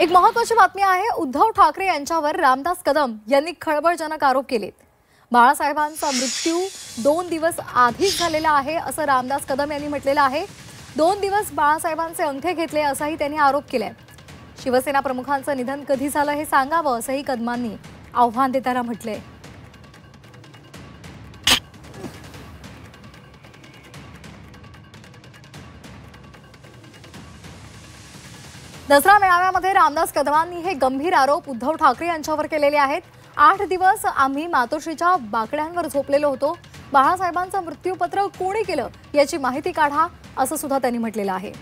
एक महत्त्वाची बातमी आहे। उद्धव ठाकरे यांच्यावर रामदास कदम यांनी खळबळजनक आरोप केलेत। बाळासाहेबांचा मृत्यू 2 दिवस आधीच झालेला आहे असं रामदास कदम यांनी म्हटलेलं आहे। 2 दिवस बाळासाहेबांचे अंगठे घेतले असाही त्यांनी आरोप केलाय। शिवसेना प्रमुखांचं निधन कधी झालं हे सांगावं असंही कदमांनी आव्हान देताना म्हटलंय। दसरा मेळाव्यामध्ये रामदास कदमांनी हे गंभीर आरोप उद्धव ठाकरे यांच्यावर केलेले आहेत। 8 दिवस आम्ही मातोश्रीच्या बाकड्यांवर झोपलेलो होतो। बाळासाहेबांचं मृत्यूपत्र कोणी केलं याची माहिती काढा असं सुद्धा त्यांनी म्हटलेलं आहे।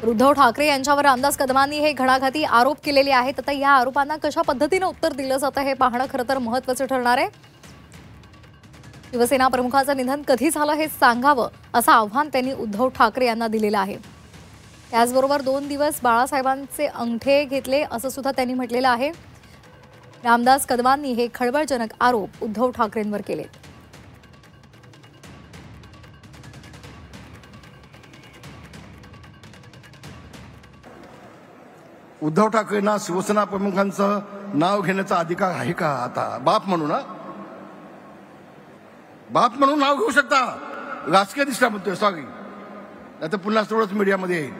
उद्धव ठाकरे यांच्यावर रामदास कदमांनी हे घणाघाती आरोप केलेले आहेत। आता या आरोपांना कशा पद्धतीने उत्तर दिलं जातं हे पाहणं खरं तर महत्त्वाचं ठरणार आहे। शिवसेना प्रमुखाचं निधन कधी झालं हे सांगावं असं आव्हान त्यांनी उद्धव ठाकरे यांना दिलेलं आहे। त्याचबरोबर 2 दिवस बाळासाहेबांचे अंगठे घेतले असं सुद्धा त्यांनी म्हटलेलं आहे। रामदास कदमांनी हे खळबळजनक आरोप उद्धव ठाकरेंवर केले। उद्धव ठाकरेंना शिवसेना प्रमुखांचं नाव घेण्याचा अधिकार आहे का? आता बाप म्हणून बाप म्हणून नाव घेऊ शकता, राजकीय दिसला म्हणतोय, सॉरी, आता पुन्हा थोडंच मीडियामध्ये येईल।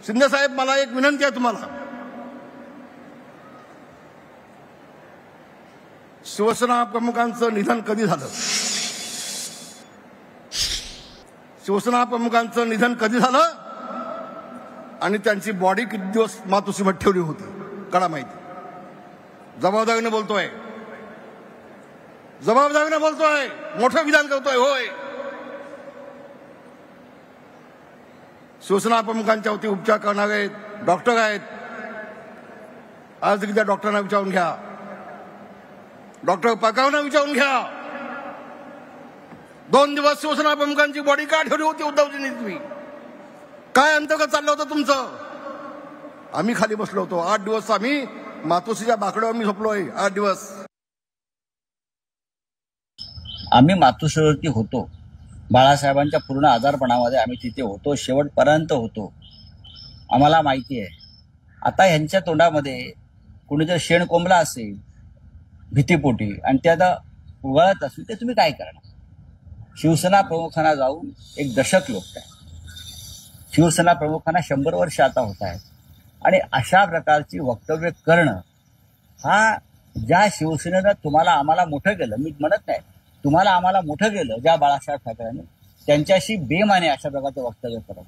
शिंदे साहेब, मला एक विनंती आहे तुम्हाला, शिवसेना प्रमुखांचं निधन कधी झालं? शिवसेना प्रमुखांचं निधन कधी झालं आणि त्यांची बॉडी किती दिवस मातोश्रीमध्ये ठेवली होती कळा माहिती? जबाबदारीने बोलतोय, जबाबदारीने बोलतोय, मोठं विधान करतोय। होय, शिवसेना प्रमुखांच्या वरती उपचार करणारे डॉक्टर आहेत। आज त्या डॉक्टरांना विचारून घ्या, डॉक्टर पकावना विचारून घ्या, 2 दिवस शिवसेना प्रमुखांची बॉडी का ठेवली होती उद्धवजींनी? तुम्ही काय अंतर्गत चाललं होतं तुमचं? आम्ही खाली बसलो होतो 8 दिवस, आम्ही मातोश्रीच्या बाकड्यावर मी झोपलोय 8 दिवस। आम्ही मातोश्रीवरती होतो, बाळासाहेबांच्या पूर्ण आजारपणामध्ये आम्ही तिथे होतो, शेवटपर्यंत होतो, आम्हाला माहिती आहे। आता ह्यांच्या तोंडामध्ये कोणी जर शेण कोंबला असेल भीतीपोटी आणि ते आता उगाळत असेल, ते तुम्ही काय करणार? शिवसेना प्रमुखांना जाऊन 1 दशक लोक आहे, शिवसेना प्रमुखांना 100 वर्ष आता होत आहेत, आणि अशा प्रकारची वक्तव्य करणं हा, ज्या शिवसेनेनं तुम्हाला आम्हाला मोठं केलं, मी म्हणत नाही तुम्हाला आम्हाला मोठं केलं, ज्या बाळासाहेब ठाकरेंनी, त्यांच्याशी बेमाने अशा प्रकारचं वक्तव्य करत